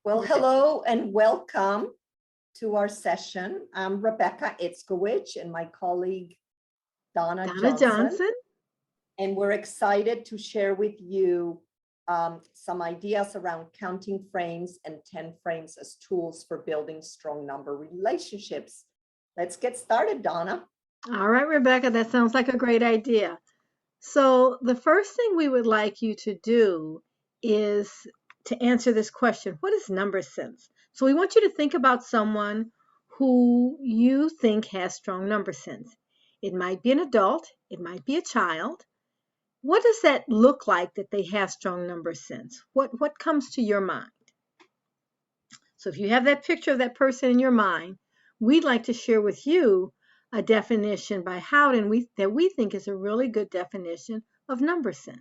Well, hello and welcome to our session. I'm Rebecca Itzkowicz and my colleague Donna Donna Johnson, Johnson. and we're excited to share with you some ideas around counting frames and 10 frames as tools for building strong number relationships. Let's get started, Donna. All right, Rebecca, that sounds like a great idea. So the first thing we would like you to do is to answer this question: what is number sense? So we want you to think about someone who you think has strong number sense. It might be an adult, it might be a child. What does that look like that they have strong number sense? What comes to your mind? So if you have that picture of that person in your mind, we'd like to share with you a definition by Howden that we think is a really good definition of number sense.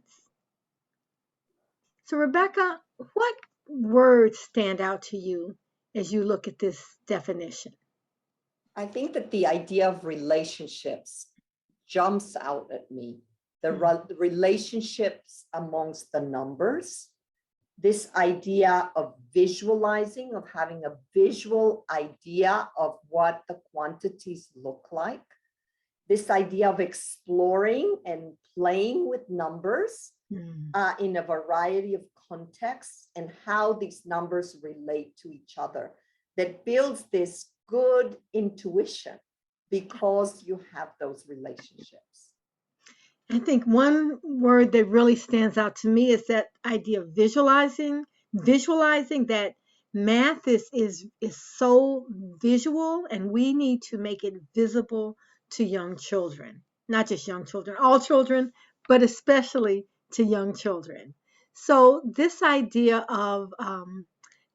So Rebecca, what words stand out to you as you look at this definition? I think that the idea of relationships jumps out at me. The relationships amongst the numbers, this idea of visualizing, of having a visual idea of what the quantities look like, this idea of exploring and playing with numbers in a variety of contexts and how these numbers relate to each other, that builds this good intuition because you have those relationships. I think one word that really stands out to me is that idea of visualizing that math is so visual, and we need to make it visible to young children. Not just young children, all children, but especially to young children. So this idea of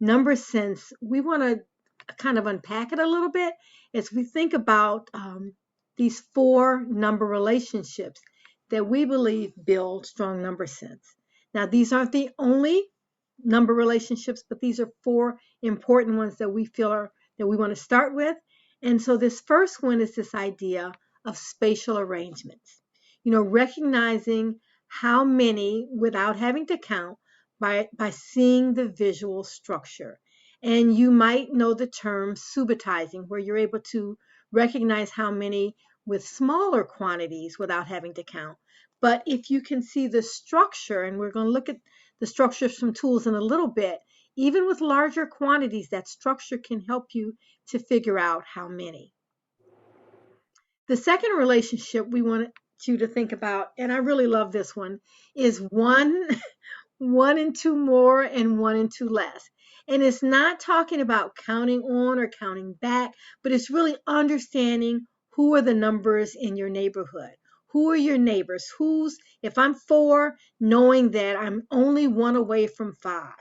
number sense, we want to kind of unpack it a little bit as we think about these four number relationships that we believe build strong number sense. Now, these aren't the only number relationships, but these are four important ones that we feel are that we want to start with. And so this first one is this idea of spatial arrangements. Recognizing how many without having to count by seeing the visual structure. And you might know the term subitizing, where you're able to recognize how many with smaller quantities without having to count. But if you can see the structure, and we're going to look at the structure of some tools in a little bit, even with larger quantities, that structure can help you to figure out how many. The second relationship we want you to think about, and I really love this one, is one and two more and one and two less. And it's not talking about counting on or counting back, but it's really understanding who are the numbers in your neighborhood. Who are your neighbors? If I'm 4, knowing that I'm only 1 away from 5.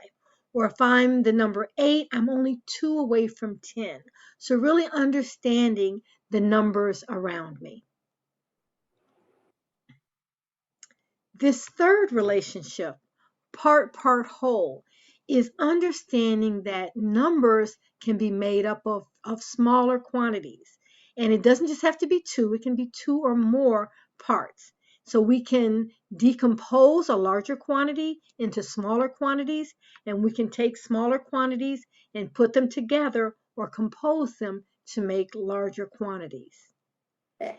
Or if I'm the number 8, I'm only 2 away from 10. So really understanding the numbers around me. This third relationship, part whole, is understanding that numbers can be made up of smaller quantities. And it doesn't just have to be 2, it can be 2 or more parts. So we can decompose a larger quantity into smaller quantities, and we can take smaller quantities and put them together or compose them to make larger quantities.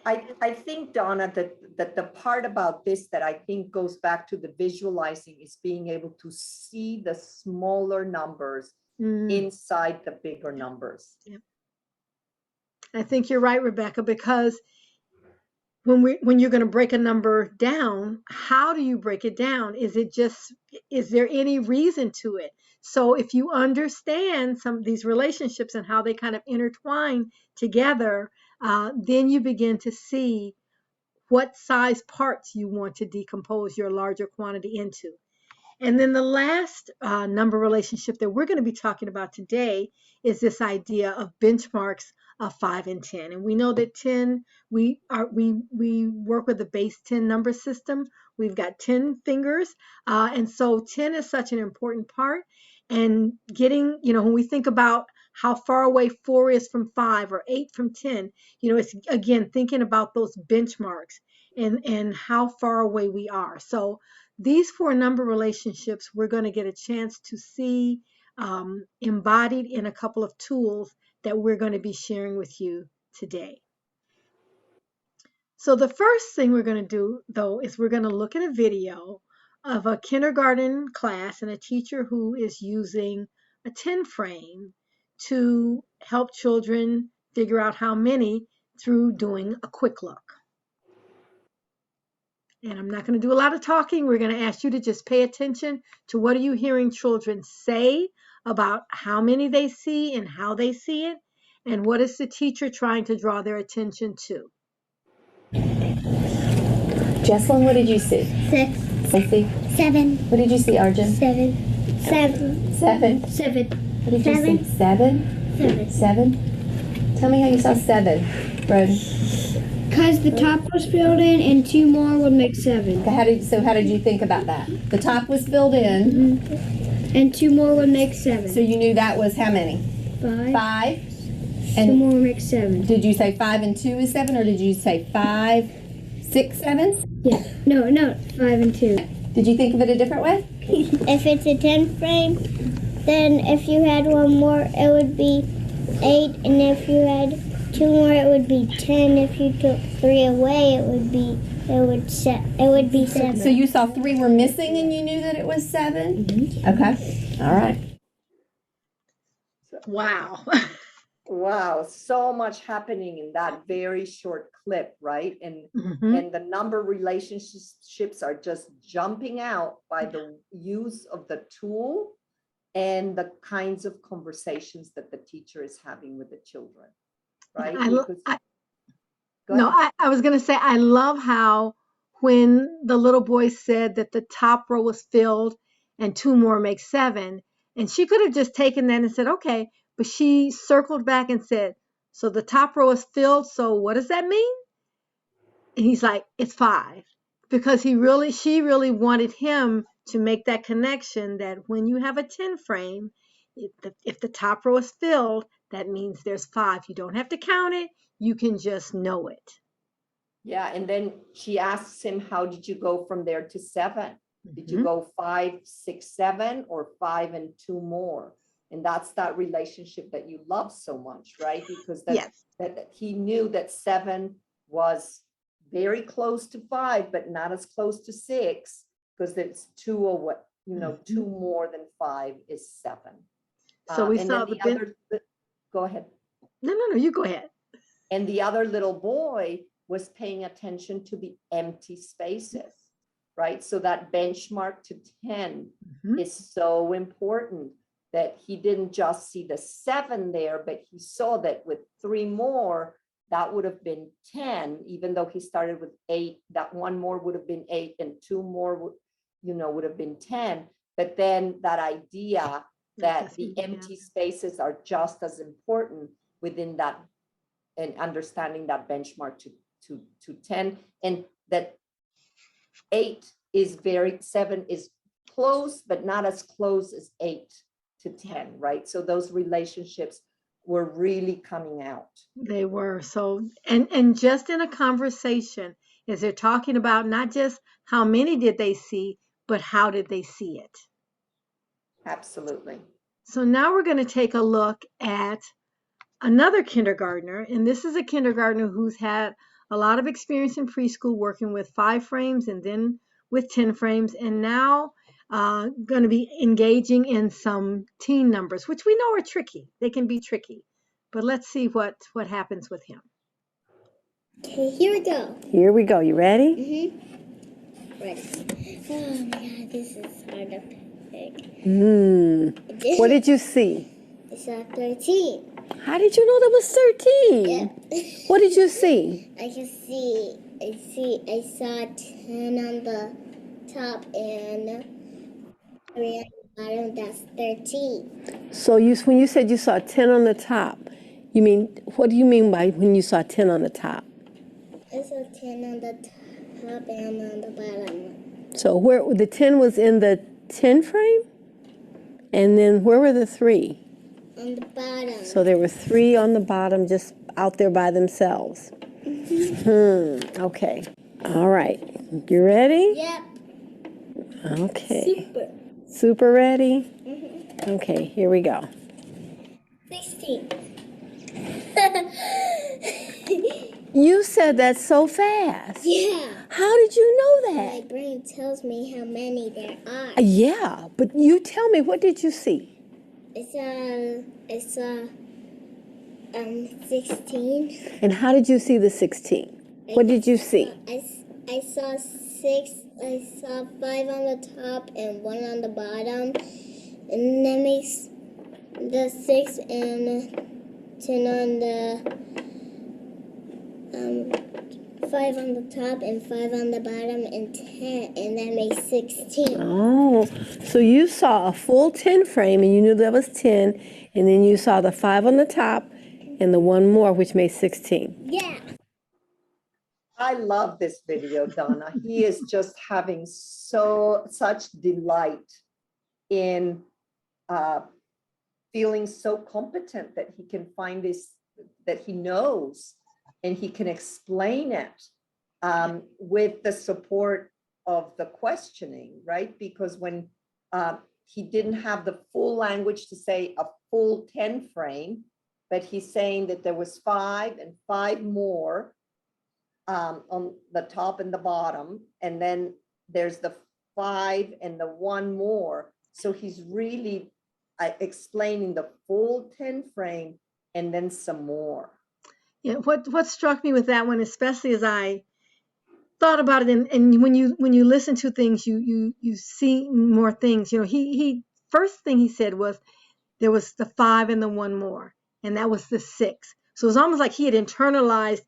I think, Donna, that the part about this that I think goes back to the visualizing is being able to see the smaller numbers inside the bigger numbers. Yeah. I think you're right, Rebecca, because when you're going to break a number down, how do you break it down? Is there any reason to it? So if you understand some of these relationships and how they kind of intertwine together, then you begin to see what size parts you want to decompose your larger quantity into. And then the last number relationship that we're going to be talking about today is this idea of benchmarks of 5 and 10. And we know that 10, we work with the base 10 number system. We've got 10 fingers. And so 10 is such an important part. And getting, when we think about how far away 4 is from 5 or 8 from 10, it's again thinking about those benchmarks and how far away we are. So these four number relationships, we're going to get a chance to see embodied in a couple of tools that we're going to be sharing with you today. So the first thing we're going to do, though, is we're going to look at a video of a kindergarten class and a teacher who is using a 10 frame to help children figure out how many through doing a quick look. And I'm not going to do a lot of talking. We're going to ask you to just pay attention to what are you hearing children say about how many they see and how they see it, and what is the teacher trying to draw their attention to. Jesslyn, what did you see? 6, Stacey? 7, What did you see, Arjun? 7, 7, 7. 7, What did you see? 7? 7. 7? Tell me how you saw 7, Brody. Because the top was filled in and 2 more would make 7. How did you think about that? The top was filled in, And 2 more would make 7. so you knew that was how many? 5. 5? 2 And more make 7. did you say 5 and 2 is 7, or did you say 5, 6, 7? Yeah. No, 5 and 2. Did you think of it a different way? If it's a 10 frame, then if you had 1 more, it would be 8, and if you had 2 more, it would be 10. If you took 3 away, it would be 7. So you saw 3 were missing and you knew that it was 7? Okay. All right. Wow. Wow, so much happening in that very short clip, right? And Mhm. and the number relationships are just jumping out by the use of the tool and the kinds of conversations that the teacher is having with the children, right? Because- Go No, ahead. I was going to say, I love how when the little boy said that the top row was filled and 2 more make 7, and she could have just taken that and said, okay, but she circled back and said, so the top row is filled, so what does that mean? And he's like, it's 5, because she really wanted him to make that connection that when you have a 10 frame, if the top row is filled, that means there's 5. You don't have to count it. You can just know it. Yeah, and then she asks him, how did you go from there to 7? Did you Mhm. go 5, 6, 7, or 5 and 2 more? And that's that relationship that you love so much, right? Because Yes. that he knew that 7 was very close to 5, but not as close to 6, because it's 2 or what, 2 more than 5 is 7. So we And saw then the go ahead. No, you go ahead. And the other little boy was paying attention to the empty spaces, right? So that benchmark to 10 Mhm. is so important, that he didn't just see the 7 there, but he saw that with 3 more, that would have been 10, even though he started with 8, that 1 more would have been 8 and 2 more would have been 10. But then that idea that the empty spaces are just as important within that, and understanding that benchmark to 10, and that 7 is close, but not as close as 8 to 10, right? So those relationships were really coming out. They were. So, and just in a conversation, as they're talking about not just how many did they see, but how did they see it? Absolutely. So now we're going to take a look at another kindergartner, and this is a kindergartner who's had a lot of experience in preschool working with 5 frames and then with 10 frames, and now going to be engaging in some teen numbers, which we know are tricky. They can be tricky, but let's see what happens with him. Okay, here we go. Here we go. You ready? Ready. Oh my god, this is hard to pick. What did you see? I saw 13. How did you know that was 13? Yeah. What did you see? I saw 10 on the top and 3 on the bottom. That's 13. So when you said you saw 10 on the top, what do you mean by when you saw 10 on the top? I saw 10 on the top and on the bottom. So where the 10 was in the 10 frame? And then where were the 3? On the bottom. So there were 3 on the bottom just out there by themselves. Okay. All right. You ready? Yep. Okay. Super. Super ready? Okay, here we go. 16. You said that so fast. Yeah. How did you know My that? brain tells me how many there are. Yeah, but you tell me, what did you see? It's 16. And how did you see the 16? What did you see? I saw 6. I saw 5 on the top and 1 on the bottom, and that makes the 6 and 10 on the 5 on the top and 5 on the bottom and 10, and that makes 16. Oh, so you saw a full 10 frame and you knew that was 10, and then you saw the 5 on the top and the one more, which made 16. Yeah. I love this video, Donna. He is just having such delight in feeling so competent that he can find this, that he knows, and he can explain it with the support of the questioning, right? Because when he didn't have the full language to say a full 10 frame, but he's saying that there was 5 and 5 more on the top and the bottom, and then there's the 5 and the 1 more. So he's really explaining the full 10 frame and then some more. Yeah, what struck me with that one, especially as I thought about it, and when you listen to things, you see more things. You know, he first thing he said was there was the 5 and the 1 more, and that was the 6. So it's almost like he had internalized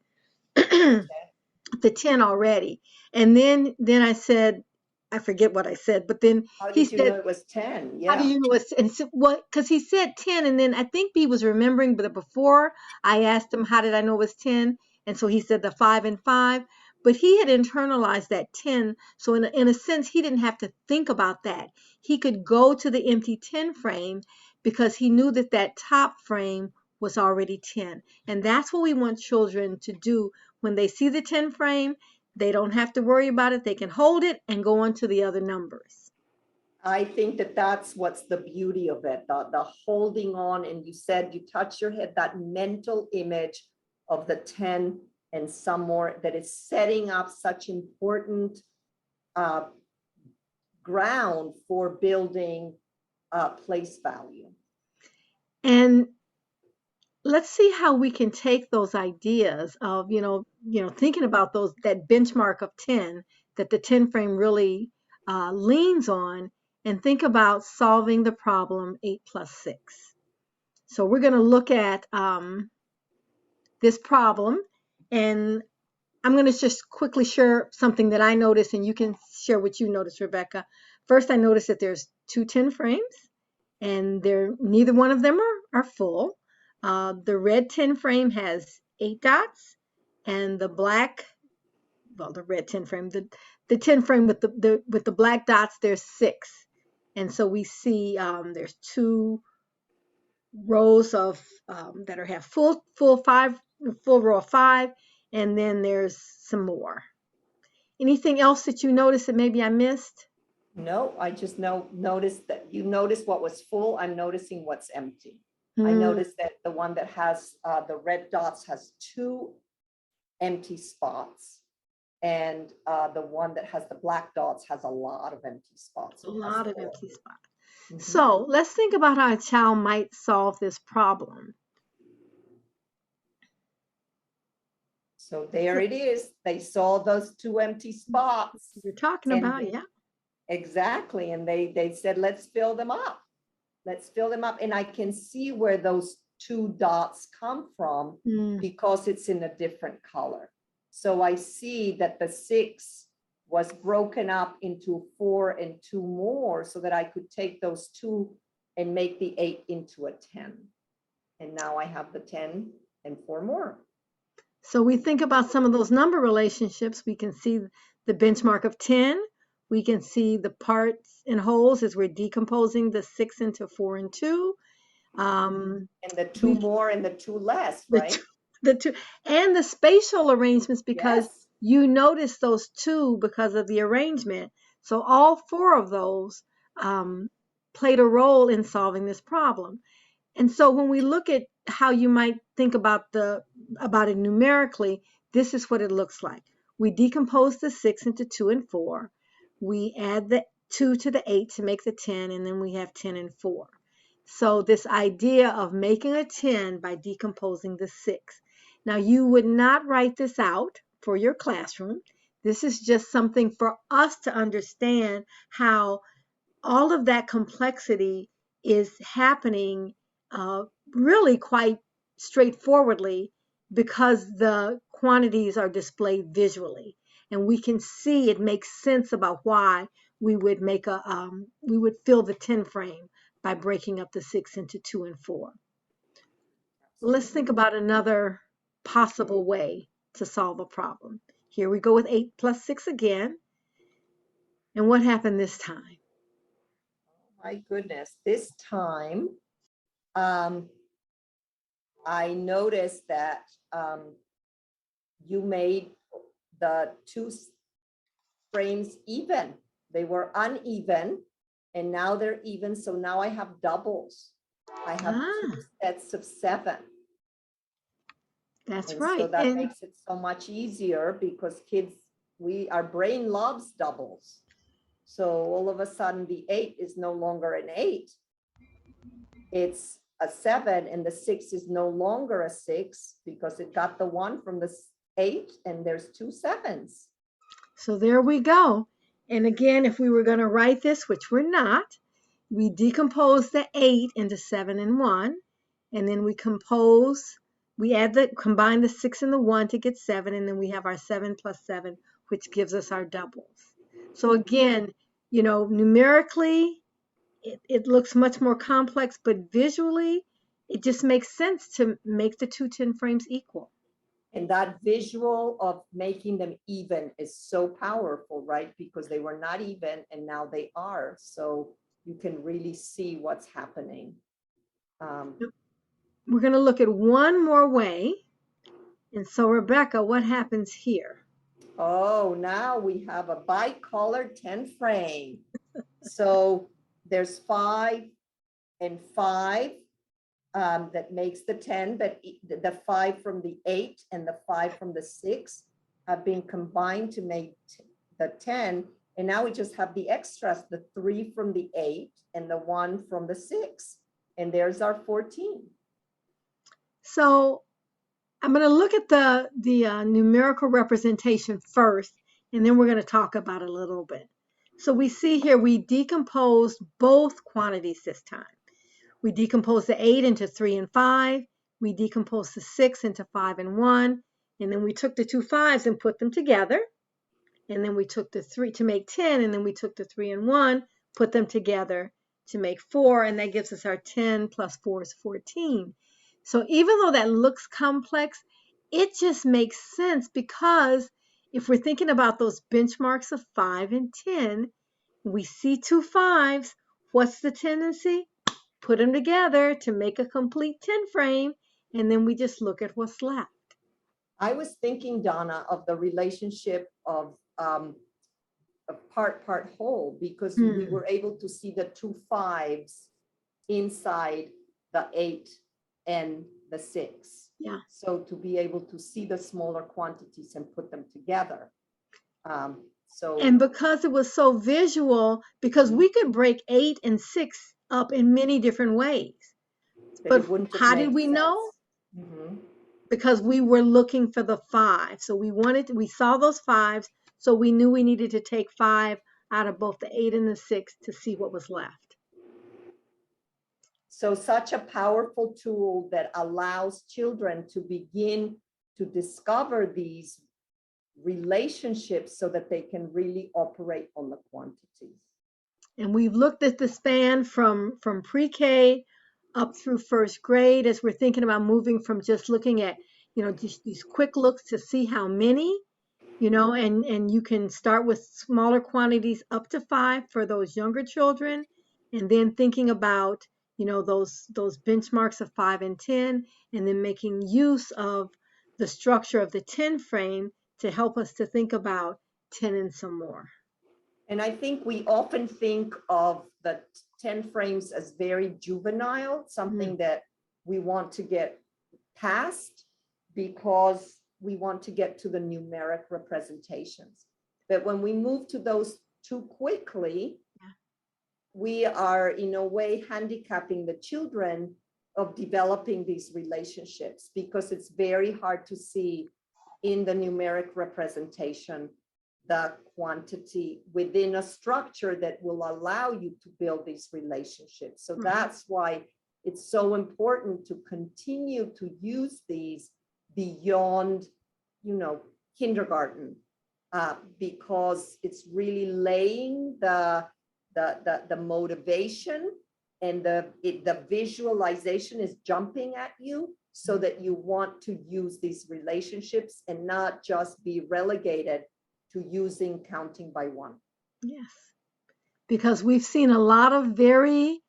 the 10 already. And then I said, I forget what I said, but then How he did you said, know it was 10? how do Yeah. you know it's, and so, what, because he said 10, and then I think he was remembering, but before I asked him, how did I know it was 10? And so he said the 5 and 5, but he had internalized that 10. So in a sense, he didn't have to think about that. He could go to the empty 10 frame because he knew that that top frame was already 10. And that's what we want children to do when they see the 10 frame. They don't have to worry about it. They can hold it and go on to the other numbers. I think that that's what's the beauty of it, the holding on. And you said you touch your head, that mental image of the 10 and some more, that is setting up such important ground for building place value. And let's see how we can take those ideas of, thinking about that benchmark of 10 that the 10 frame really leans on, and think about solving the problem 8 plus 6. So we're going to look at this problem, and I'm going to just quickly share something that I noticed, and you can share what you noticed, Rebecca. First, I noticed that there's 2 10 frames, and neither one of them are full. The red 10 frame has 8 dots, and the red 10 frame, the 10 frame with the black dots, there's 6. And so we see there's 2 rows of that have full row of 5, and then there's some more. Anything else that you noticed that maybe I missed? No, I just noticed that you noticed what was full. I'm noticing what's empty. I noticed that the one that has the red dots has 2 empty spots, and the one that has the black dots has a lot of empty spots. A lot of empty spots. So let's think about how a child might solve this problem. So there it is. They saw those 2 empty spots. You're talking about, yeah. Exactly. And they said, let's fill them up. Let's fill them up. And I can see where those 2 dots come from because it's in a different color. So I see that the 6 was broken up into 4 and 2 more, so that I could take those 2 and make the 8 into a 10. And now I have the 10 and 4 more. So we think about some of those number relationships. We can see the benchmark of 10. We can see the parts and wholes as we're decomposing the 6 into 4 and 2. And the 2 more and the 2 less, right? The 2 and the spatial arrangements, because you notice those 2 because of the arrangement. So all 4 of those played a role in solving this problem. And so when we look at how you might think about it numerically, this is what it looks like. We decompose the 6 into 2 and 4. We add the 2 to the 8 to make the 10, and then we have 10 and 4. So this idea of making a 10 by decomposing the 6. Now, you would not write this out for your classroom. This is just something for us to understand how all of that complexity is happening really quite straightforwardly because the quantities are displayed visually, and we can see it makes sense about why we would make we would fill the 10 frame by breaking up the 6 into 2 and 4. Let's think about another possible way to solve a problem. Here we go with 8 plus 6 again. And what happened this time? My goodness, this time, I noticed that you made the 2 frames even. They were uneven, and now they're even. So now I have doubles. I have 2 sets of 7. That's And right. so that And makes it so much easier because kids, our brain loves doubles. So all of a sudden the 8 is no longer an 8. It's a 7, and the 6 is no longer a 6 because it got the 1 from the 8, and there's 2 7s. so there we go. And again, if we were going to write this, which we're not, we decompose the 8 into 7 and 1, and then we combine the 6 and the 1 to get 7, and then we have our 7 plus 7, which gives us our doubles. So again, numerically, it looks much more complex, but visually, it just makes sense to make the 2 10 frames equal. And that visual of making them even is so powerful, right? Because they were not even, and now they are. So you can really see what's happening. We're going to look at one more way. And so, Rebecca, what happens here? Oh, now we have a bicolored 10 frame. So there's 5 and 5 that makes the 10, but the 5 from the 8 and the 5 from the 6 have been combined to make the 10. And now we just have the extras, the 3 from the 8 and the 1 from the 6. And there's our 14. So I'm going to look at the numerical representation first, and then we're going to talk about it a little bit. So we see here we decomposed both quantities this time. We decomposed the 8 into 3 and 5. We decomposed the 6 into 5 and 1. And then we took the 2 5s and put them together. And then we took the 3 to make 10. And then we took the 3 and 1, put them together to make 4. And that gives us our 10 plus 4 is 14. So even though that looks complex, it just makes sense because if we're thinking about those benchmarks of 5 and 10, we see 2 5s. What's the tendency? Put them together to make a complete 10 frame, and then we just look at what's left. I was thinking, Donna, of the relationship of part whole, because we were able to see the 2 5s inside the 8 and the 6. Yeah. So to be able to see the smaller quantities and put them together. And because it was so visual, because we could break 8 and 6 up in many different ways. But how did we know? Because we were looking for the 5. So we saw those 5s, so we knew we needed to take 5 out of both the 8 and the 6 to see what was left. So such a powerful tool that allows children to begin to discover these relationships so that they can really operate on the quantities. And we've looked at the span from pre-K up through first grade as we're thinking about moving from just looking at, just these quick looks to see how many, and you can start with smaller quantities up to 5 for those younger children, and then thinking about, those benchmarks of 5 and 10, and then making use of the structure of the 10 frame to help us to think about 10 and some more. And I think we often think of the 10 frames as very juvenile, something that we want to get past because we want to get to the numeric representations. But when we move to those too quickly, we are in a way handicapping the children of developing these relationships, because it's very hard to see in the numeric representation the quantity within a structure that will allow you to build these relationships. So that's why it's so important to continue to use these beyond, kindergarten, because it's really laying the motivation, and the visualization is jumping at you so that you want to use these relationships and not just be relegated to using counting by one. Yes, because we've seen a lot of very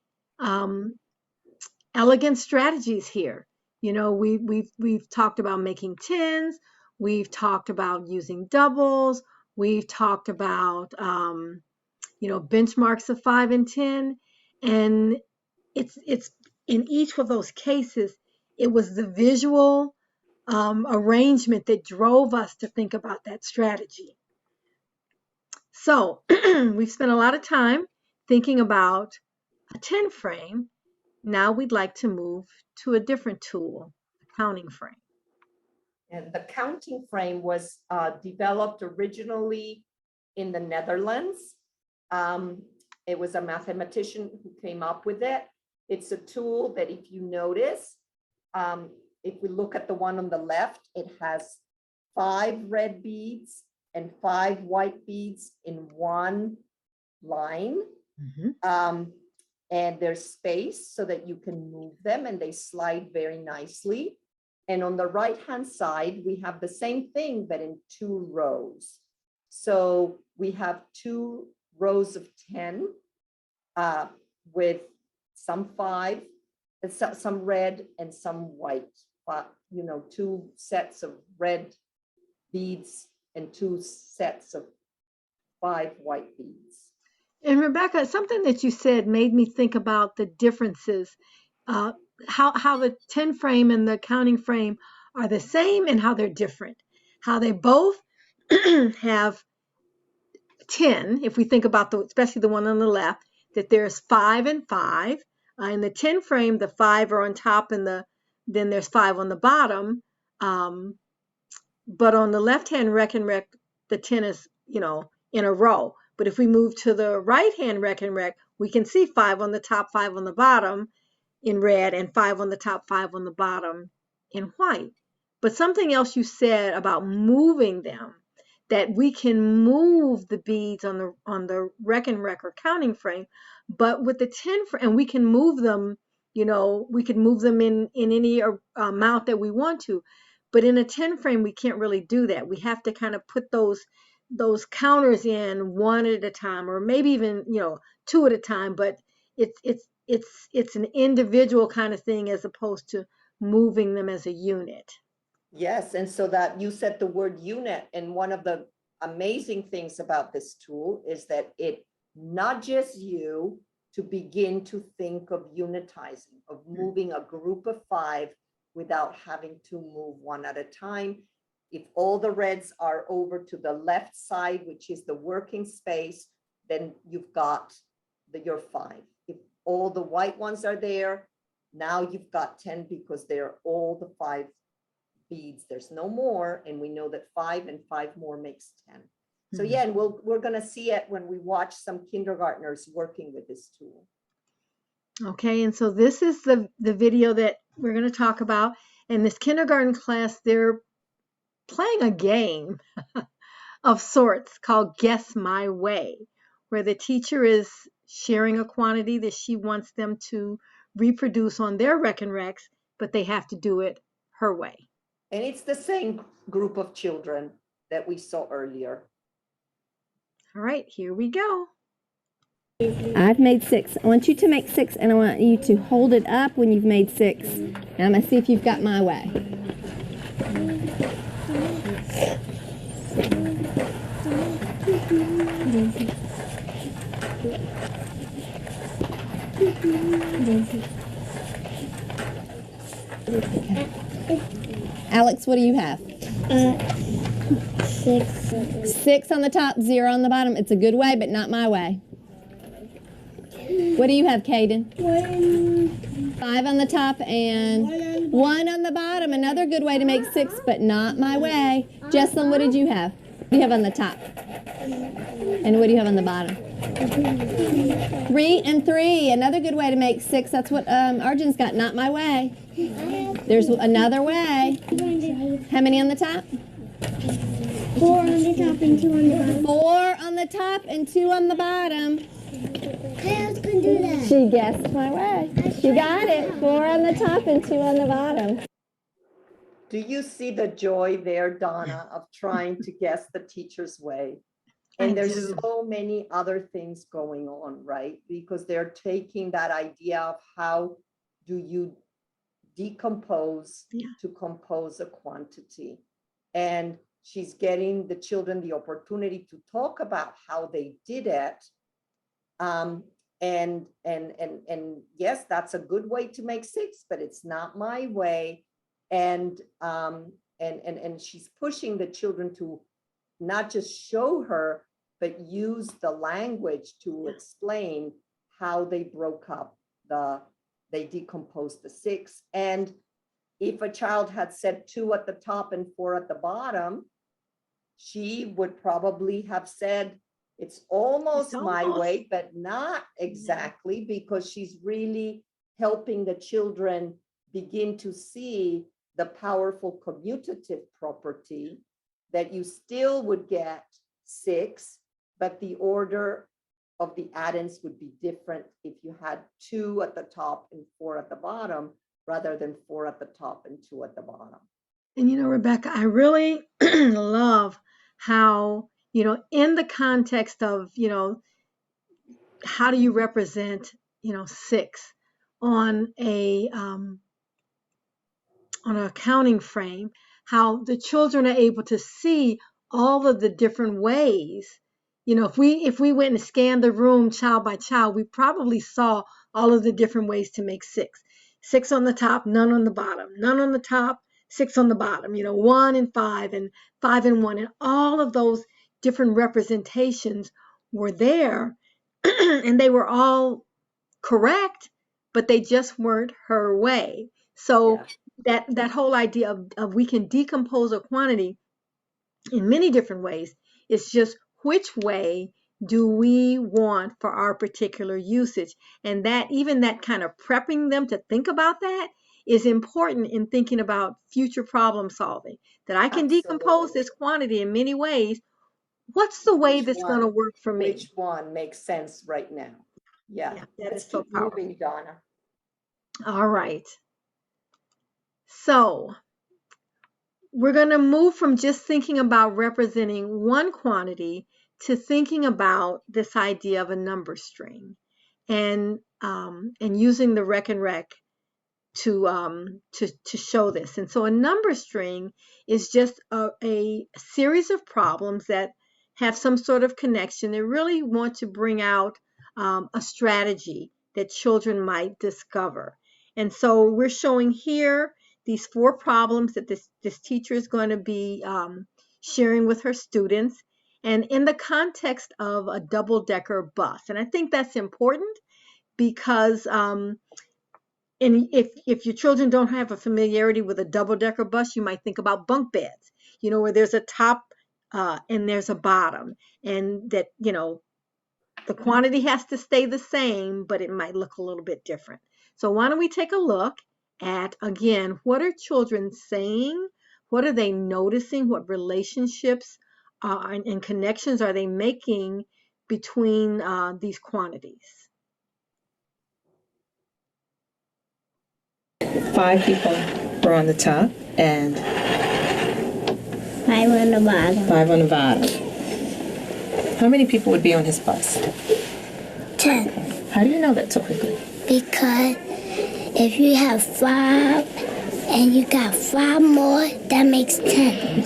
elegant strategies here. We've talked about making tens. We've talked about using doubles. We've talked about benchmarks of 5 and 10, and it's in each of those cases, it was the visual arrangement that drove us to think about that strategy. So we've spent a lot of time thinking about a 10 frame. Now we'd like to move to a different tool, a counting frame. And the counting frame was developed originally in the Netherlands. It was a mathematician who came up with it. It's a tool that, if you notice, if we look at the one on the left, it has 5 red beads and 5 white beads in one line. And there's space so that you can move them, and they slide very nicely. And on the right-hand side, we have the same thing, but in 2 rows. So we have 2 rows of 10 with some 5, some red and some white, but 2 sets of red beads and 2 sets of 5 white beads. And Rebecca, something that you said made me think about the differences, how the 10 frame and the counting frame are the same and how they're different, how they both have 10. If we think about especially the one on the left, that there's 5 and 5. In the 10 frame, the 5 are on top and then there's 5 on the bottom. But on the left-hand Reckon Rec, the 10 is, in a row. But if we move to the right-hand Reckon Rec, we can see 5 on the top, 5 on the bottom in red, and 5 on the top, 5 on the bottom in white. But something else you said about moving them, that we can move the beads on the Reckon Rec or counting frame, but with the 10 frame, and we can move them, we can move them in any amount that we want to. But in a 10 frame, we can't really do that. We have to kind of put those counters in one at a time, or maybe even 2 at a time. But it's an individual kind of thing as opposed to moving them as a unit. Yes, and so that you said the word unit, and one of the amazing things about this tool is that it nudges you to begin to think of unitizing, of moving a group of 5 without having to move one at a time. If all the reds are over to the left side, which is the working space, then you've got your 5. If all the white ones are there, now you've got 10 because they're all the 5 beads. There's no more, and we know that 5 and 5 more makes 10. So yeah, and we're going to see it when we watch some kindergartners working with this tool. Okay, and so this is the video that we're going to talk about. In this kindergarten class, they're playing a game of sorts called Guess My Way, where the teacher is sharing a quantity that she wants them to reproduce on their Reckon Recs, but they have to do it her way. And it's the same group of children that we saw earlier. All right, here we go. I've made 6. I want you to make 6, and I want you to hold it up when you've made 6. And I'm going to see if you've got my way. Alex, what do you have? 6. 6 on the top, 0 on the bottom. It's a good way, but not my way. What do you have, Caden? 5 on the top and 1 on the bottom. Another good way to make 6, but not my way. Jessalyn, what did you have? What do you have on the top? And what do you have on the bottom? 3 and 3. Another good way to make 6. That's what Arjun's got. Not my way. There's another way. How many on the top? 4 on the top and 2 on the bottom. 4 on the top and 2 on the bottom. I was going to do that. She guessed my way. You got it. 4 on the top and 2 on the bottom. Do you see the joy there, Donna, of trying to guess the teacher's way? And there's so many other things going on, right? Because they're taking that idea of how do you decompose to compose a quantity. And she's getting the children the opportunity to talk about how they did it. And yes, that's a good way to make 6, but it's not my way. And she's pushing the children to not just show her, but use the language to explain how they broke up they decomposed the 6. And if a child had said 2 at the top and 4 at the bottom, she would probably have said, it's almost my way, but not exactly, because she's really helping the children begin to see the powerful commutative property that you still would get 6, but the order of the addends would be different if you had 2 at the top and 4 at the bottom, rather than 4 at the top and 2 at the bottom. And Rebecca, I really love how, in the context of, how do you represent, 6 on an accounting frame, how the children are able to see all of the different ways. If we went and scanned the room child by child, we probably saw all of the different ways to make 6. 6 on the top, none on the bottom, none on the top, 6 on the bottom, 1 and 5 and 5 and 1, and all of those different representations were there and they were all correct, but they just weren't her way. So that whole idea of we can decompose a quantity in many different ways. It's just which way do we want for our particular usage? And that even that kind of prepping them to think about that is important in thinking about future problem solving, that I can decompose this quantity in many ways. What's the way that's going to work for me? Which one makes sense right now? Yeah, that is let's so keep powerful. moving, Donna. All right. So we're going to move from just thinking about representing one quantity to thinking about this idea of a number string, and using the Rec and Rec to show this. And so a number string is just a series of problems that have some sort of connection. They really want to bring out a strategy that children might discover. And so we're showing here these 4 problems that this teacher is going to be sharing with her students, and in the context of a double-decker bus. And I think that's important because if your children don't have a familiarity with a double-decker bus, you might think about bunk beds, where there's a top and there's a bottom, and that, the quantity has to stay the same, but it might look a little bit different. So why don't we take a look at, again, what are children saying? What are they noticing? What relationships and connections are they making between these quantities? 5 people were on the top and 5 on the bottom. 5 on the bottom. How many people would be on his bus? 10. How do you know that so quickly? Because if you have 5 and you got 5 more, that makes 10.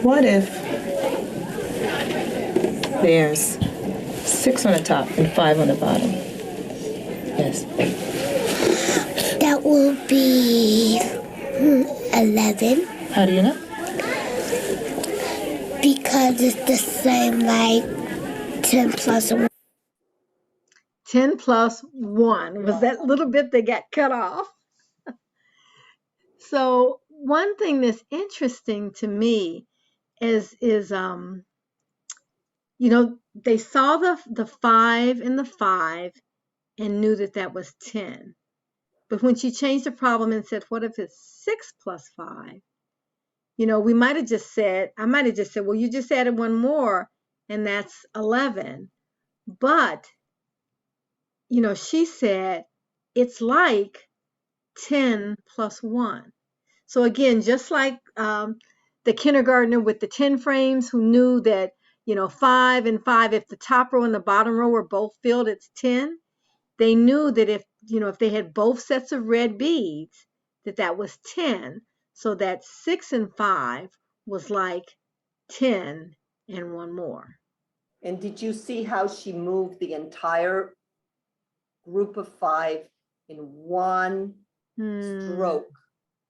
What if there's 6 on the top and 5 on the bottom? Yes. That will be 11 How do you know? because it's the same like 10 plus 1. 10 plus 1 was that little bit that got cut off. So one thing that's interesting to me is they saw the 5 and the 5 and knew that was 10. But when she changed the problem and said, what if it's 6 plus 5? We might have just said, I might have just said, well, you just added one more and that's 11. But, she said, it's like 10 plus 1. So again, just like the kindergartner with the 10 frames who knew that, 5 and 5, if the top row and the bottom row were both filled, it's 10. They knew that if they had both sets of red beads, that was 10. So that 6 and 5 was like 10 and one more. And did you see how she moved the entire group of 5 in one stroke?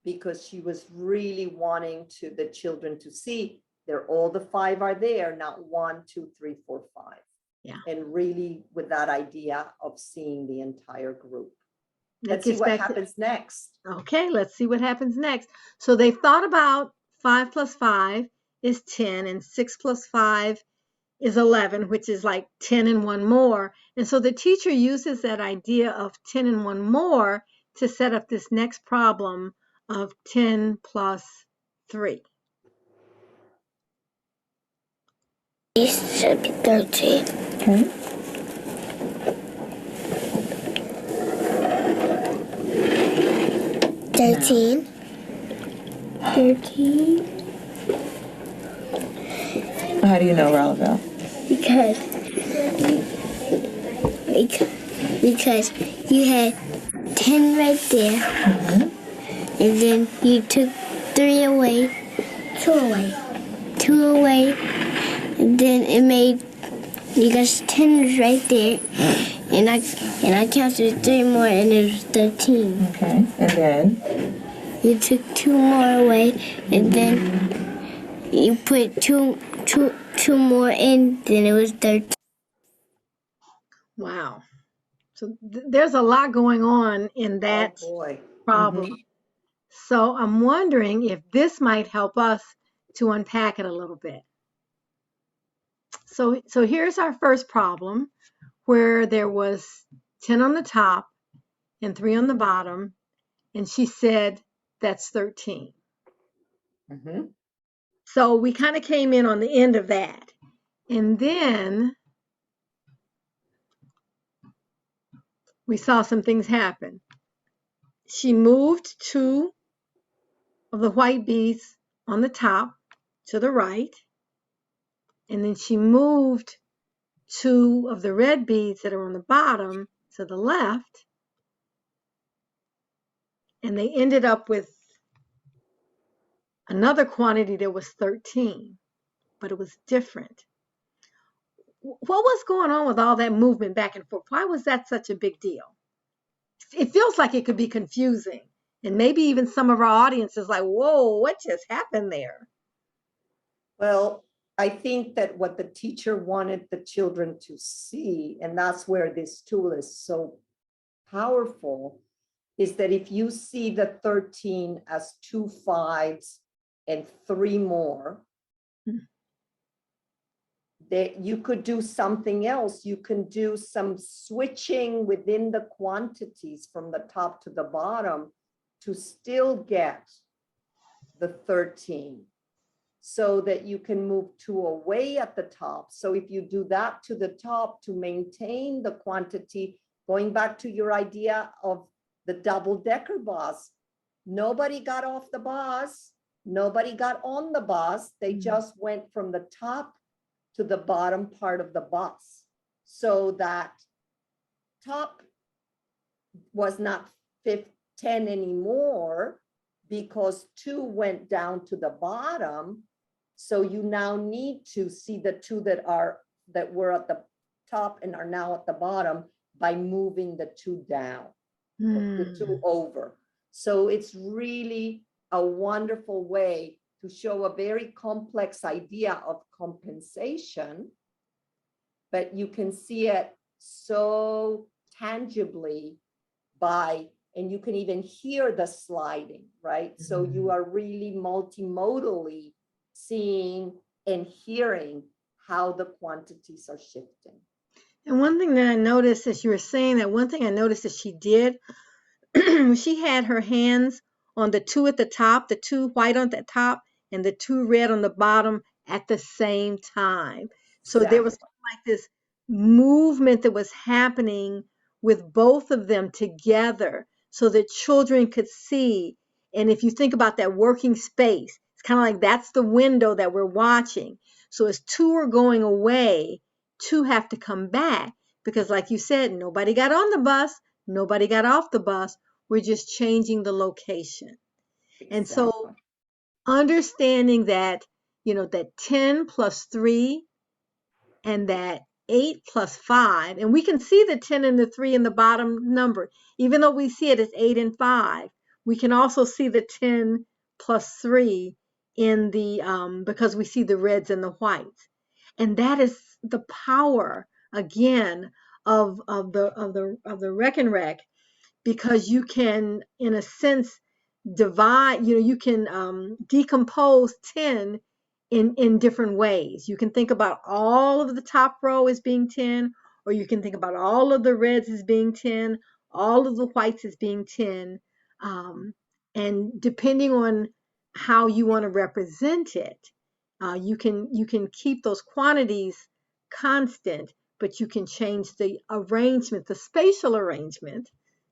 Because she was really wanting the children to see all the 5 are there, not 1, 2, 3, 4, 5. Yeah. And really with that idea of seeing the entire group. That Let's see gets what back happens next. Okay, let's see what happens next. So they've thought about 5 plus 5 is 10 and 6 plus 5 is 11, which is like 10 and one more. And so the teacher uses that idea of 10 and one more to set up this next problem of 10 plus 3. It should be 13. Okay. 13. 13. How do you know, Ralavelle? Because you had 10 right there, and then you took 3 away, 2 away, and then it made, because 10 is right there, and I counted 3 more, and it was 13. Okay. And then? You took 2 more away, and then you put two more in, then it was 13. Wow. So there's a lot going on in that problem. So I'm wondering if this might help us to unpack it a little bit. So here's our first problem where there was 10 on the top and 3 on the bottom, and she said that's 13. So we kind of came in on the end of that. And then we saw some things happen. She moved 2 of the white beads on the top to the right, and then she moved 2 of the red beads that are on the bottom to the left, and they ended up with another quantity that was 13, but it was different. What was going on with all that movement back and forth? Why was that such a big deal? It feels like it could be confusing. And maybe even some of our audience is like, whoa, what just happened there? Well, I think that what the teacher wanted the children to see, and that's where this tool is so powerful, is that if you see the 13 as 2 5s and 3 more, that you could do something else. You can do some switching within the quantities from the top to the bottom to still get the 13, so that you can move 2 away at the top. So if you do that to the top to maintain the quantity, going back to your idea of the double-decker bus, nobody got off the bus, nobody got on the bus, they just went from the top to the bottom part of the bus. So that top was not 10 anymore because 2 went down to the bottom. So you now need to see the 2 that were at the top and are now at the bottom by moving the 2 down, the 2 over. So it's really a wonderful way to show a very complex idea of compensation, but you can see it so tangibly and you can even hear the sliding, right? So you are really multimodally seeing and hearing how the quantities are shifting. And one thing that I noticed as you were saying that, one thing I noticed that she did, she had her hands on the 2 at the top, the 2 white on the top, and the 2 red on the bottom at the same time. So there was like this movement that was happening with both of them together so that children could see. And if you think about that working space, it's kind of like that's the window that we're watching. So as 2 are going away, 2 have to come back because like you said, nobody got on the bus, nobody got off the bus. We're just changing the location. Exactly. And so understanding that, that 10 plus 3 and that 8 plus 5, and we can see the 10 and the 3 in the bottom number. Even though we see it as 8 and 5, we can also see the 10 plus 3 in the, because we see the reds and the whites. And that is the power, again, of the Rec and Rec, because you can, in a sense, divide, you can decompose 10 in different ways. You can think about all of the top row as being 10, or you can think about all of the reds as being 10, all of the whites as being 10. And depending on how you want to represent it, you can keep those quantities constant, but you can change the arrangement, the spatial arrangement,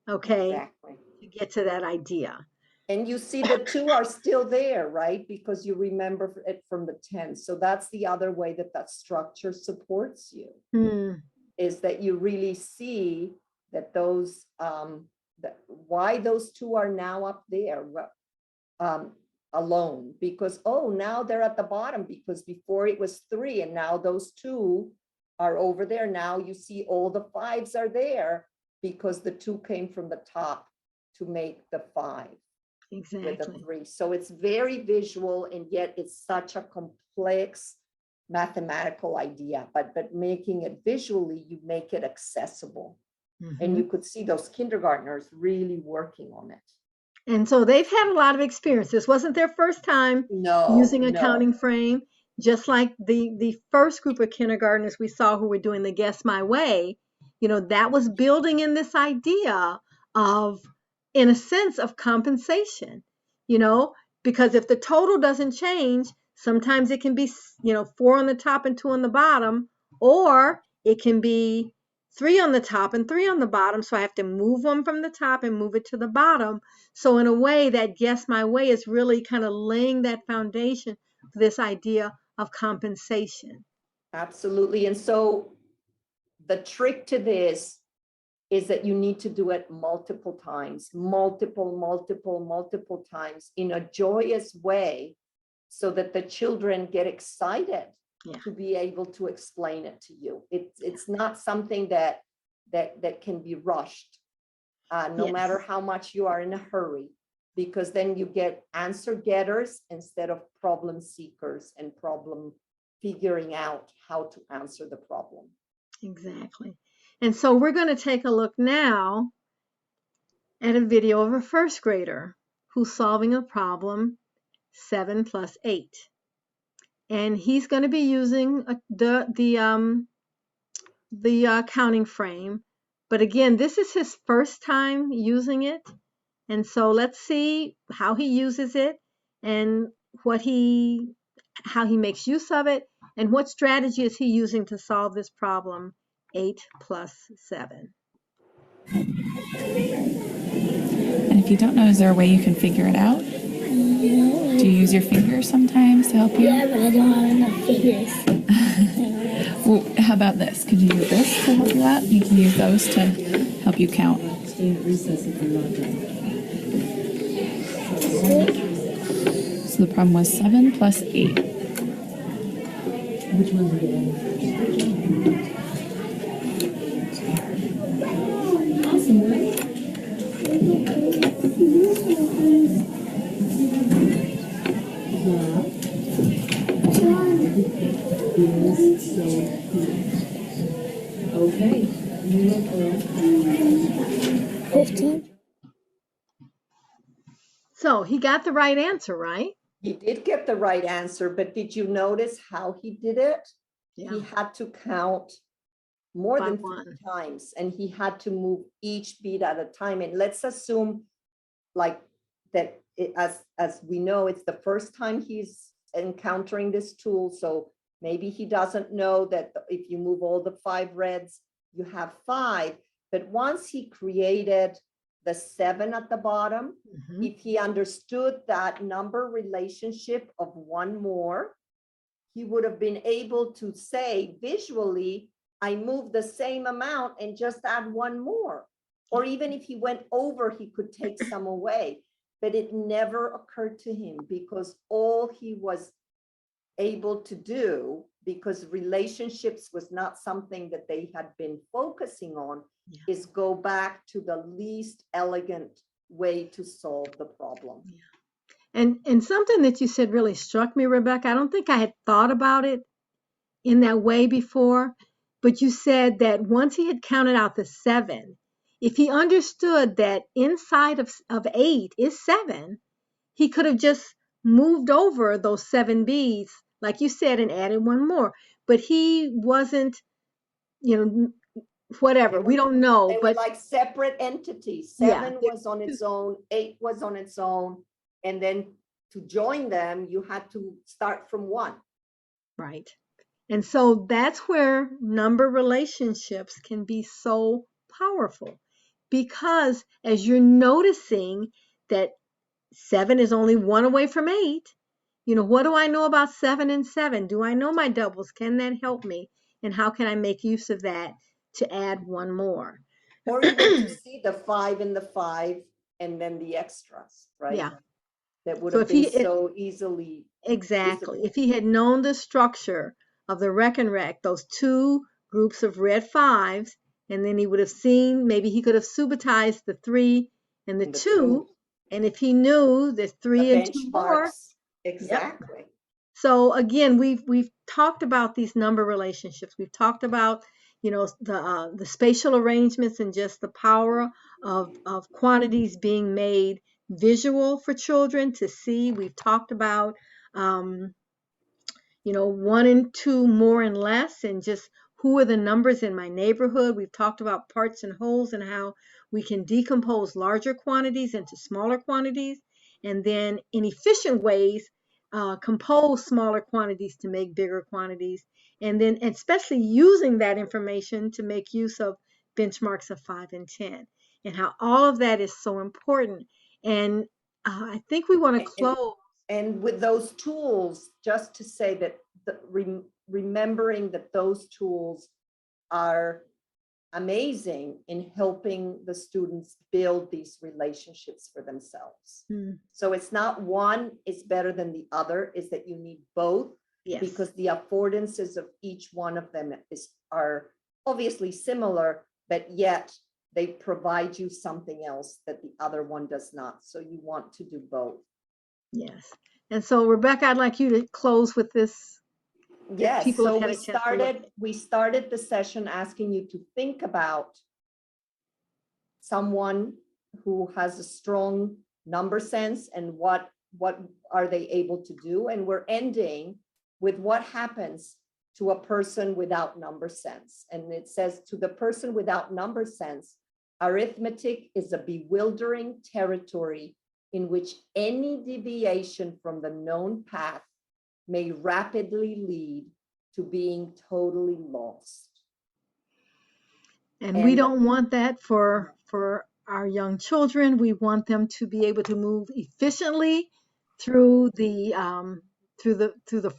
okay, Exactly. to get to that idea. And you see the 2 are still there, right? Because you remember it from the 10. So that's the other way that structure supports you, is that you really see that those, why those 2 are now up there alone. Because, now they're at the bottom because before it was 3 and now those 2 are over there. Now you see all the 5s are there because the 2 came from the top to make the 5. Exactly. With a 3. So it's very visual, and yet it's such a complex mathematical idea, but making it visually, you make it accessible. And you could see those kindergartners really working on it. And so they've had a lot of experience. This wasn't their first time using a counting frame, just like the first group of kindergartners we saw who were doing the Guess My Way, that was building in this idea of, in a sense, of compensation, because if the total doesn't change, sometimes it can be, 4 on the top and 2 on the bottom, or it can be 3 on the top and 3 on the bottom. So I have to move one from the top and move it to the bottom. So in a way, that Guess My Way is really kind of laying that foundation for this idea of compensation. Absolutely. And so the trick to this is that you need to do it multiple times, multiple times in a joyous way, so that the children get excited to be able to explain it to you. It's not something that can be rushed, no matter how much you are in a hurry, because then you get answer getters instead of problem seekers and problem figuring out how to answer the problem. Exactly. And so we're going to take a look now at a video of a first grader who's solving a problem 7 plus 8. And he's going to be using the counting frame. But again, this is his first time using it. And so let's see how he uses it and how he makes use of it and what strategy is he using to solve this problem 8 plus 7. And if you don't know, is there a way you can figure it out? Do you use your fingers sometimes to help you? Yeah, but I don't have enough fingers. Well, how about this? Could you use this to help you out? You can use those to help you count. So the problem was 7 plus 8. Which one's the Okay. 15. So he got the right answer, right? He did get the right answer, but did you notice how he did it? He Yeah. had to count more By than 3 one. times, and he had to move each bead at a time. And let's assume like that as we know, it's the first time he's encountering this tool. So maybe he doesn't know that if you move all the 5 reds, you have 5. But once he created the 7 at the bottom, Mhm. if he understood that number relationship of 1 more, he would have been able to say visually, I moved the same amount and just add 1 more. Or even if he went over, he could take some away. But it never occurred to him because all he was able to do, because relationships was not something that they had been focusing on, Yeah. is go back to the least elegant way to solve the problem. And something that you said really struck me, Rebecca. I don't think I had thought about it in that way before, but you said that once he had counted out the 7, if he understood that inside of 8 is 7, he could have just moved over those 7 beads, like you said, and added 1 more. But he wasn't, whatever. We don't know, They were but like separate entities. yeah, 7 was on its own, 8 was on its own. And then to join them, you had to start from 1. right. And so that's where number relationships can be so powerful, because as you're noticing that 7 is only 1 away from 8, what do I know about 7 and 7? Do I know my doubles? Can that help me? And how can I make use of that to add 1 more? Or even to see the 5 and the 5 and then the extras, right? Yeah. That would So have been so easily exactly. visible. If he had known the structure of the Reck and Rec, those 2 groups of red 5s, and then he would have seen, maybe he could have subitized the 3 and the And the 2. 2. And if he knew the 3 and 2 more, Benchmarks. Exactly. So again, we've talked about these number relationships. We've talked about the spatial arrangements and just the power of quantities being made visual for children to see. We've talked about 1 and 2 more and less, and just who are the numbers in my neighborhood. We've talked about parts and wholes and how we can decompose larger quantities into smaller quantities, and then in efficient ways compose smaller quantities to make bigger quantities, and then especially using that information to make use of benchmarks of 5 and 10, and how all of that is so important. And I think we want to close. And with those tools, just to say that remembering that those tools are amazing in helping the students build these relationships for themselves. So it's not one is better than the other, is that you need both. Yes. Because the affordances of each one of them are obviously similar, but yet they provide you something else that the other one does not. So you want to do both. Yes. And so, Rebecca, I'd like you to close with this. Yes, People so have had a chance to look. we started the session asking you to think about someone who has a strong number sense and what are they able to do. And we're ending with what happens to a person without number sense. And it says, to the person without number sense, arithmetic is a bewildering territory in which any deviation from the known path may rapidly lead to being totally lost. And we don't want that for our young children. We want them to be able to move efficiently through the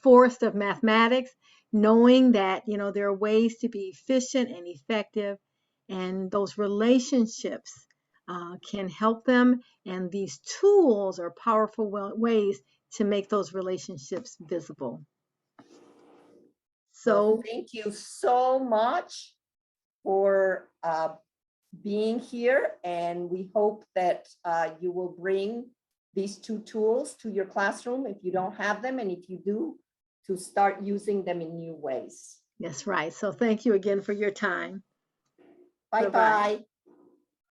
forest of mathematics, knowing that there are ways to be efficient and effective, and those relationships can help them. And these tools are powerful ways to make those relationships visible. So thank you so much for being here, and we hope that you will bring these two tools to your classroom if you don't have them, and if you do, to start using them in new ways. That's right. So thank you again for your time. Bye-bye.